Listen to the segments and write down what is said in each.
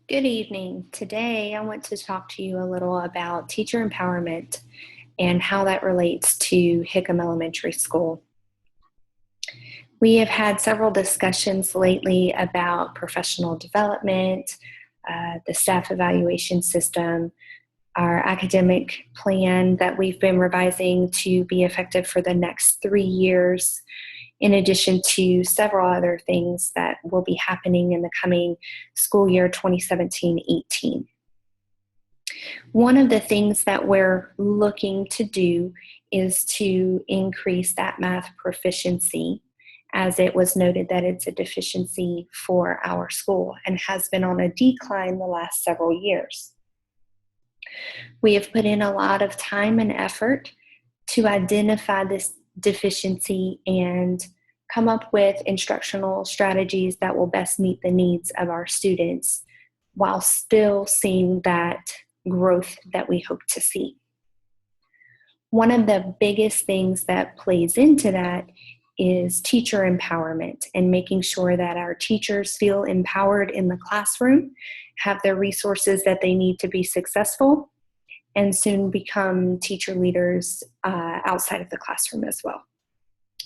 Good evening. Today, I want to talk to you a little about teacher empowerment and how that relates to Hickam Elementary School. We have had several discussions lately about professional development, the staff evaluation system, our academic plan that we've been revising to be effective for the next 3 years, in addition to several other things that will be happening in the coming school year 2017-18. One of the things that we're looking to do is to increase that math proficiency, as it was noted that it's a deficiency for our school and has been on a decline the last several years. We have put in a lot of time and effort to identify this deficiency and come up with instructional strategies that will best meet the needs of our students while still seeing that growth that we hope to see. One of the biggest things that plays into that is teacher empowerment and making sure that our teachers feel empowered in the classroom, have the resources that they need to be successful, and soon become teacher leaders outside of the classroom as well.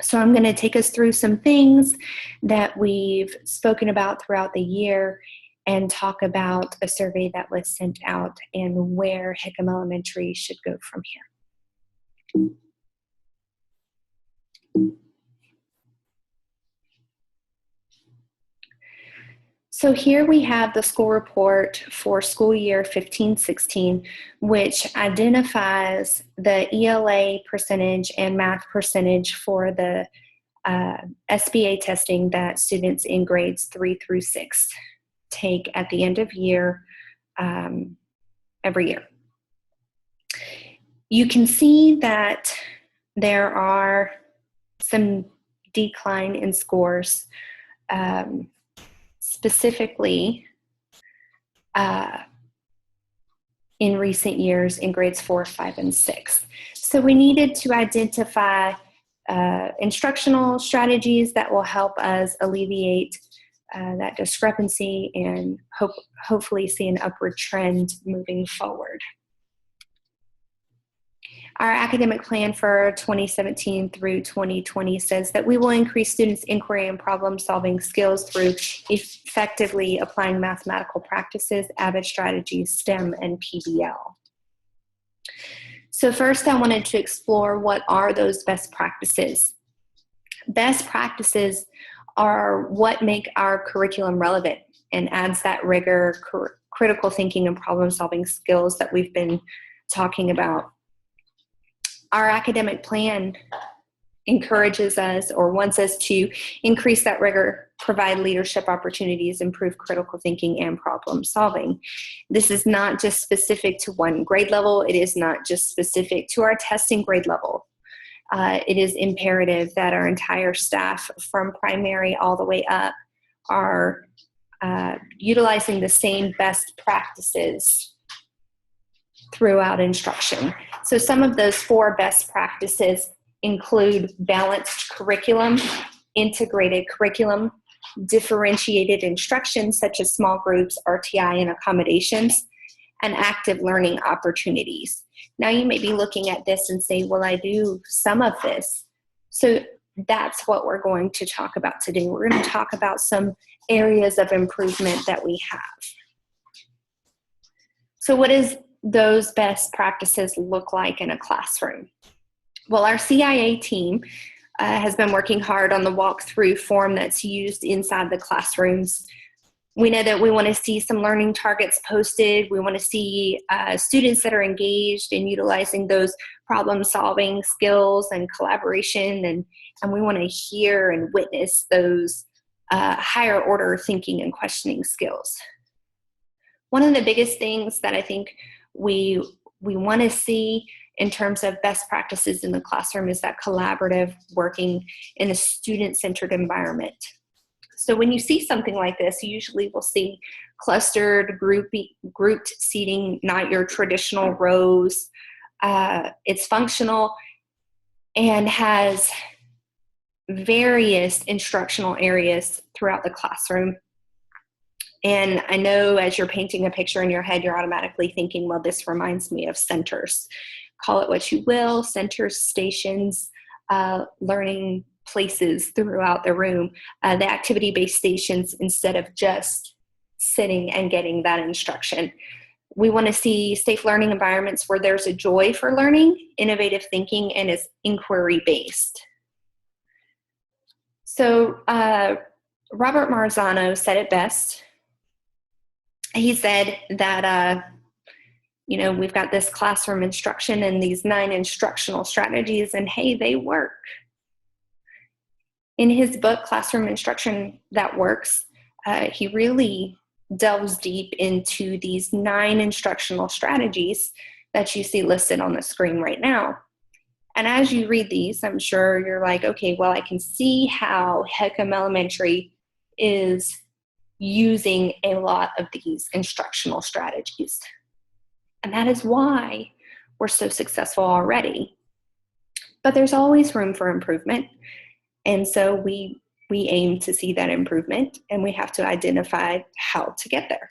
So I'm going to take us through some things that we've spoken about throughout the year and talk about a survey that was sent out and where Hickam Elementary should go from here. So here we have the school report for school year 15-16, which identifies the ELA percentage and math percentage for the SBA testing that students in grades 3 through 6 take at the end of year every year. You can see that there are some decline in scores, specifically in recent years in grades 4, 5, and 6. So we needed to identify instructional strategies that will help us alleviate that discrepancy and hopefully see an upward trend moving forward. Our academic plan for 2017 through 2020 says that we will increase students' inquiry and problem-solving skills through effectively applying mathematical practices, AVID strategies, STEM, and PBL. So first, I wanted to explore what are those best practices. Best practices are what make our curriculum relevant and adds that rigor, critical thinking, and problem-solving skills that we've been talking about. Our academic plan encourages us or wants us to increase that rigor, provide leadership opportunities, improve critical thinking and problem solving. This is not just specific to one grade level. It is not just specific to our testing grade level. It is imperative that our entire staff from primary all the way up are utilizing the same best practices throughout instruction. So some of those 4 best practices include balanced curriculum, integrated curriculum, differentiated instruction such as small groups, RTI, and accommodations, and active learning opportunities. Now you may be looking at this and say, well, I do some of this. So that's what we're going to talk about today. We're going to talk about some areas of improvement that we have. So what does those best practices look like in a classroom? Well, our CIA team has been working hard on the walkthrough form that's used inside the classrooms. We know that we want to see some learning targets posted. We want to see students that are engaged in utilizing those problem-solving skills and collaboration, and we want to hear and witness those higher order thinking and questioning skills. One of the biggest things that I think we want to see in terms of best practices in the classroom is that collaborative working in a student-centered environment. So when you see something like this, you usually will see clustered, grouped seating, not your traditional rows. It's functional and has various instructional areas throughout the classroom. And I know as you're painting a picture in your head, you're automatically thinking, well, this reminds me of centers. Call it what you will, centers, stations, learning places throughout the room, the activity-based stations instead of just sitting and getting that instruction. We want to see safe learning environments where there's a joy for learning, innovative thinking, and is inquiry-based. So Robert Marzano said it best. He said that, we've got this classroom instruction and these 9 instructional strategies, and hey, they work. In his book, Classroom Instruction That Works, he really delves deep into these 9 instructional strategies that you see listed on the screen right now. And as you read these, I'm sure you're like, okay, well, I can see how Hickam Elementary is using a lot of these instructional strategies. And that is why we're so successful already. But there's always room for improvement. And so we aim to see that improvement, and we have to identify how to get there.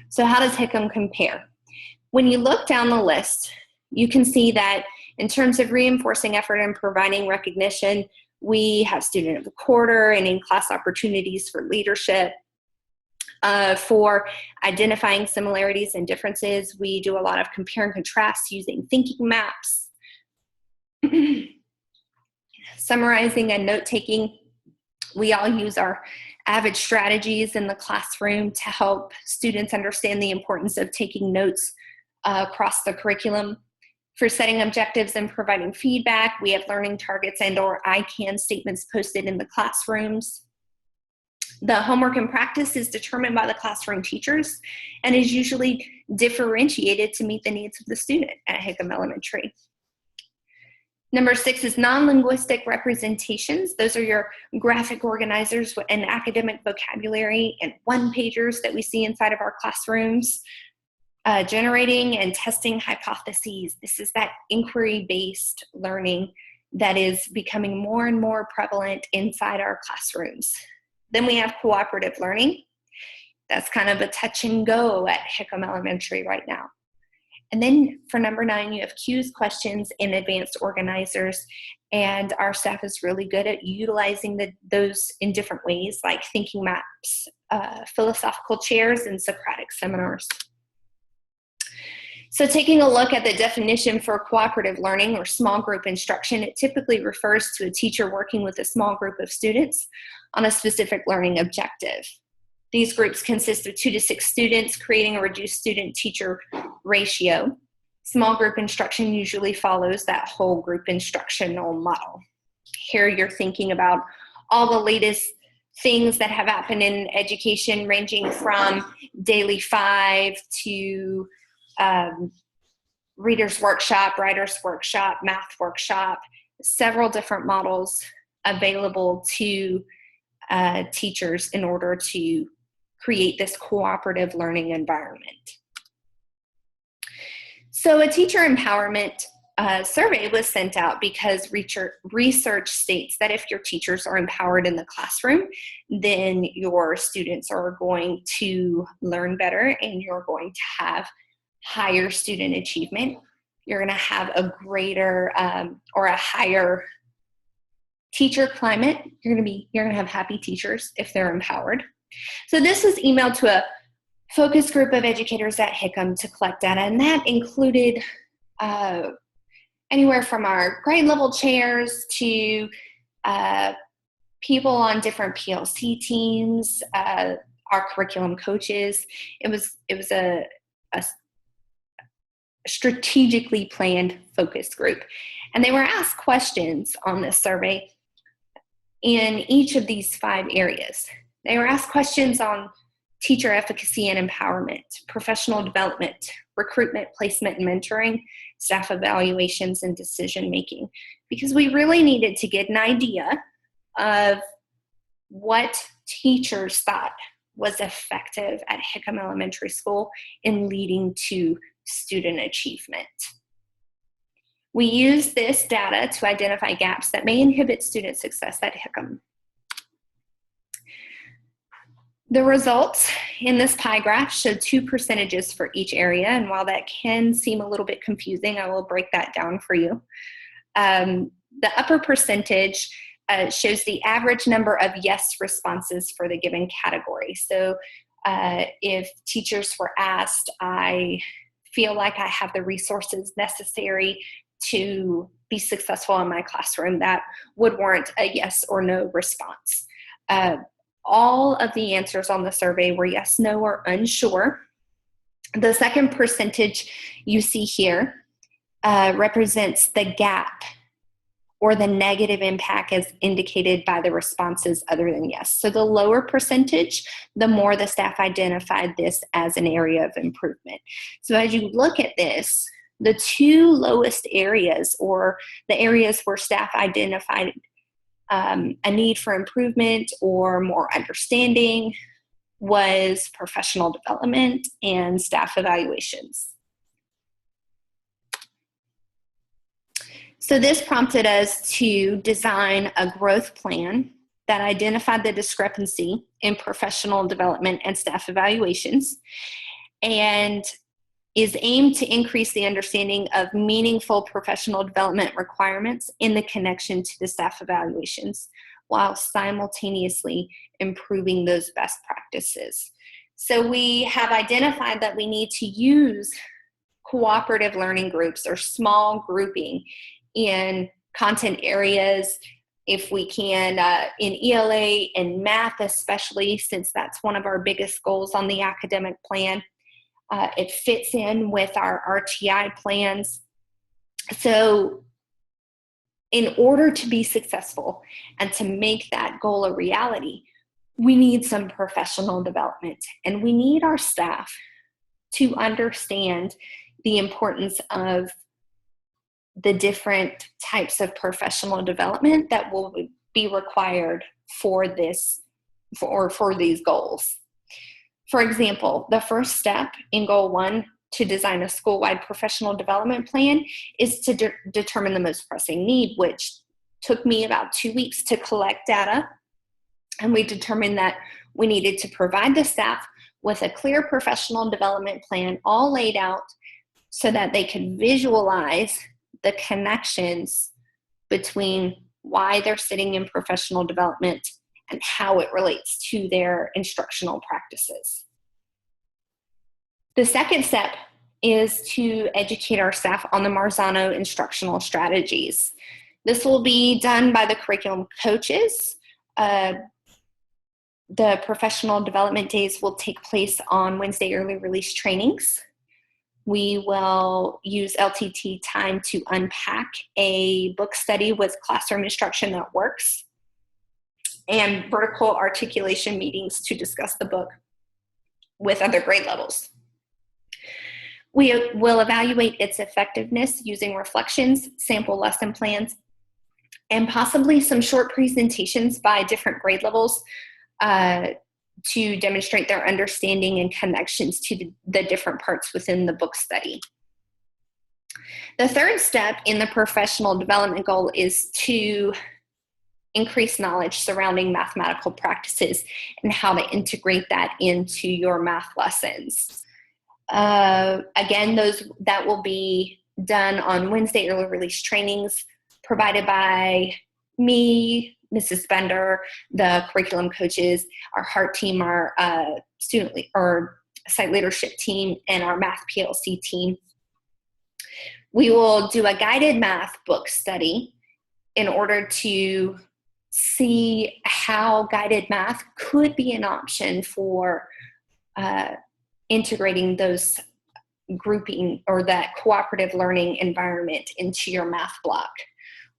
So how does Hickam compare? When you look down the list, you can see that in terms of reinforcing effort and providing recognition, we have Student of the Quarter and in-class opportunities for leadership. For identifying similarities and differences, we do a lot of compare and contrast using thinking maps. Summarizing and note-taking, we all use our AVID strategies in the classroom to help students understand the importance of taking notes across the curriculum. For setting objectives and providing feedback, we have learning targets and/or I can statements posted in the classrooms. The homework and practice is determined by the classroom teachers and is usually differentiated to meet the needs of the student at Hickam Elementary. Number 6 is non-linguistic representations. Those are your graphic organizers and academic vocabulary and one-pagers that we see inside of our classrooms. Generating and testing hypotheses. This is that inquiry-based learning that is becoming more and more prevalent inside our classrooms. Then we have cooperative learning. That's kind of a touch and go at Hickam Elementary right now. And then for number 9, you have cues, questions, and advanced organizers. And our staff is really good at utilizing those in different ways, like thinking maps, philosophical chairs, and Socratic seminars. So taking a look at the definition for cooperative learning or small group instruction, it typically refers to a teacher working with a small group of students on a specific learning objective. These groups consist of 2 to 6 students, creating a reduced student-teacher ratio. Small group instruction usually follows that whole group instructional model. Here you're thinking about all the latest things that have happened in education, ranging from Daily 5 to Reader's Workshop, Writer's Workshop, Math Workshop, several different models available to teachers in order to create this cooperative learning environment. So a teacher empowerment survey was sent out because research states that if your teachers are empowered in the classroom, then your students are going to learn better and you're going to have higher student achievement. You're going to have a greater or a higher teacher climate. You're going to have happy teachers if they're empowered. So this was emailed to a focus group of educators at Hickam to collect data, and that included anywhere from our grade level chairs to people on different PLC teams, our curriculum coaches. It was a strategically planned focus group. And they were asked questions on this survey in each of these 5 areas. They were asked questions on teacher efficacy and empowerment, professional development, recruitment, placement, and mentoring, staff evaluations, and decision making, because we really needed to get an idea of what teachers thought was effective at Hickam Elementary School in leading to student achievement. We use this data to identify gaps that may inhibit student success at Hickam. The results in this pie graph show 2 percentages for each area, and while that can seem a little bit confusing, I will break that down for you. The upper percentage shows the average number of yes responses for the given category. So if teachers were asked, I feel like I have the resources necessary to be successful in my classroom, that would warrant a yes or no response. All of the answers on the survey were yes, no, or unsure. The second percentage you see here represents the gap or the negative impact as indicated by the responses other than yes. So the lower percentage, the more the staff identified this as an area of improvement. So as you look at this, the 2 lowest areas, or the areas where staff identified a need for improvement or more understanding, was professional development and staff evaluations. So this prompted us to design a growth plan that identified the discrepancy in professional development and staff evaluations, and is aimed to increase the understanding of meaningful professional development requirements in the connection to the staff evaluations, while simultaneously improving those best practices. So we have identified that we need to use cooperative learning groups or small grouping in content areas, if we can, in ELA and math especially, since that's one of our biggest goals on the academic plan. It fits in with our RTI plans. So in order to be successful and to make that goal a reality, we need some professional development, and we need our staff to understand the importance of the different types of professional development that will be required for this, for these goals. For example, the first step in Goal 1 to design a school-wide professional development plan is to determine the most pressing need, which took me about 2 weeks to collect data. And we determined that we needed to provide the staff with a clear professional development plan, all laid out so that they could visualize the connections between why they're sitting in professional development and how it relates to their instructional practices. The second step is to educate our staff on the Marzano instructional strategies. This will be done by the curriculum coaches. The professional development days will take place on Wednesday early release trainings. We will use LTT time to unpack a book study with classroom instruction that works, and vertical articulation meetings to discuss the book with other grade levels. We will evaluate its effectiveness using reflections, sample lesson plans, and possibly some short presentations by different grade levels to demonstrate their understanding and connections to the different parts within the book study. The third step in the professional development goal is to increase knowledge surrounding mathematical practices and how to integrate that into your math lessons. Again, that will be done on Wednesday early release trainings provided by me, Mrs. Bender, the curriculum coaches, our HEART team, our site leadership team, and our math PLC team. We will do a guided math book study in order to see how guided math could be an option for integrating those grouping or that cooperative learning environment into your math block.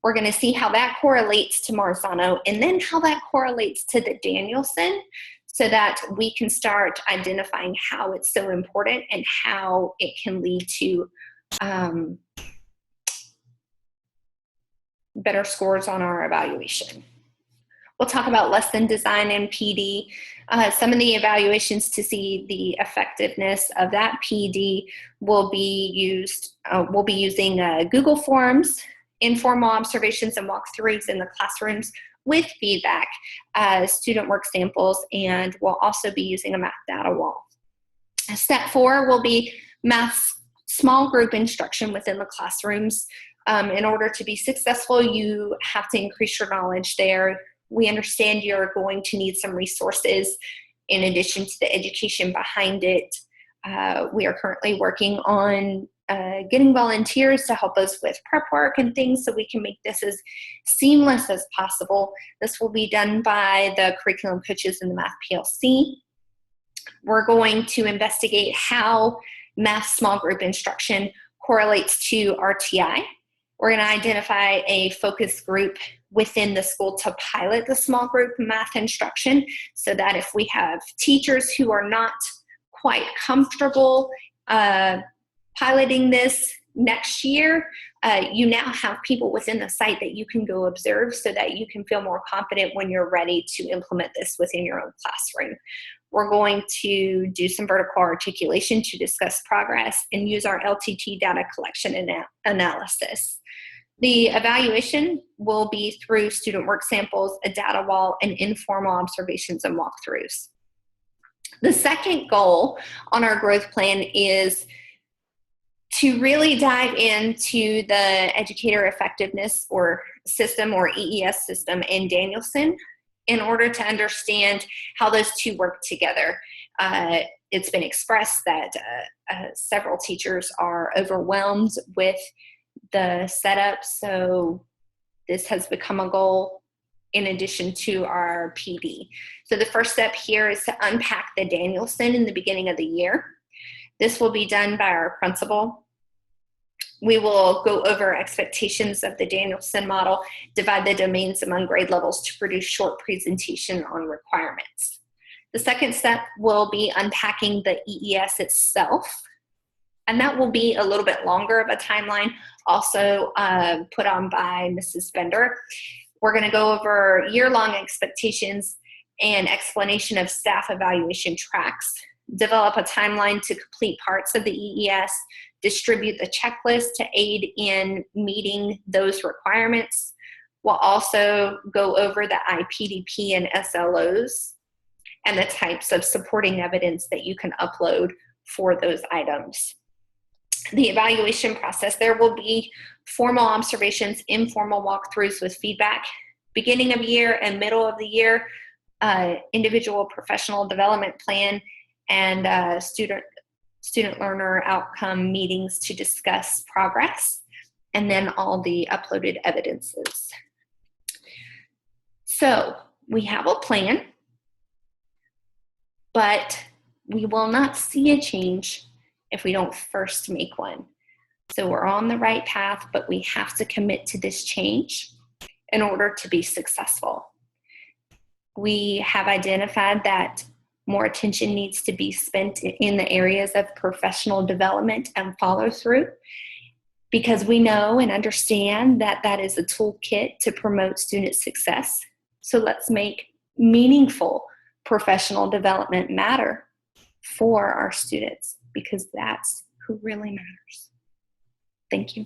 We're going to see how that correlates to Marzano, and then how that correlates to the Danielson, so that we can start identifying how it's so important and how it can lead to better scores on our evaluation. We'll talk about lesson design and PD. Some of the evaluations to see the effectiveness of that PD will be used. We'll be using Google Forms, informal observations and walkthroughs in the classrooms, with feedback, student work samples, and we'll also be using a math data wall. Step 4 will be math small group instruction within the classrooms. In order to be successful, you have to increase your knowledge there. We understand you're going to need some resources in addition to the education behind it. We are currently working on getting volunteers to help us with prep work and things so we can make this as seamless as possible. This will be done by the curriculum coaches in the Math PLC. We're going to investigate how math small group instruction correlates to RTI. We're going to identify a focus group within the school to pilot the small group math instruction so that if we have teachers who are not quite comfortable piloting this next year, you now have people within the site that you can go observe so that you can feel more confident when you're ready to implement this within your own classroom. We're going to do some vertical articulation to discuss progress and use our LTT data collection and analysis. The evaluation will be through student work samples, a data wall, and informal observations and walkthroughs. The second goal on our growth plan is to really dive into the educator effectiveness or system or EES system in Danielson in order to understand how those two work together. It's been expressed that several teachers are overwhelmed with the setup, so this has become a goal in addition to our PD. So the first step here is to unpack the Danielson in the beginning of the year. This will be done by our principal. We will go over expectations of the Danielson model, divide the domains among grade levels to produce short presentation on requirements. The second step will be unpacking the EES itself, and that will be a little bit longer of a timeline, also put on by Mrs. Bender. We're going to go over year-long expectations and explanation of staff evaluation tracks, develop a timeline to complete parts of the EES, distribute the checklist to aid in meeting those requirements. We'll also go over the IPDP and SLOs and the types of supporting evidence that you can upload for those items. The evaluation process, there will be formal observations, informal walkthroughs with feedback, beginning of year and middle of the year, individual professional development plan, and student learner outcome meetings to discuss progress, and then all the uploaded evidences. So we have a plan, but we will not see a change if we don't first make one. So we're on the right path, but we have to commit to this change in order to be successful. We have identified that more attention needs to be spent in the areas of professional development and follow through, because we know and understand that that is a toolkit to promote student success. So let's make meaningful professional development matter for our students, because that's who really matters. Thank you.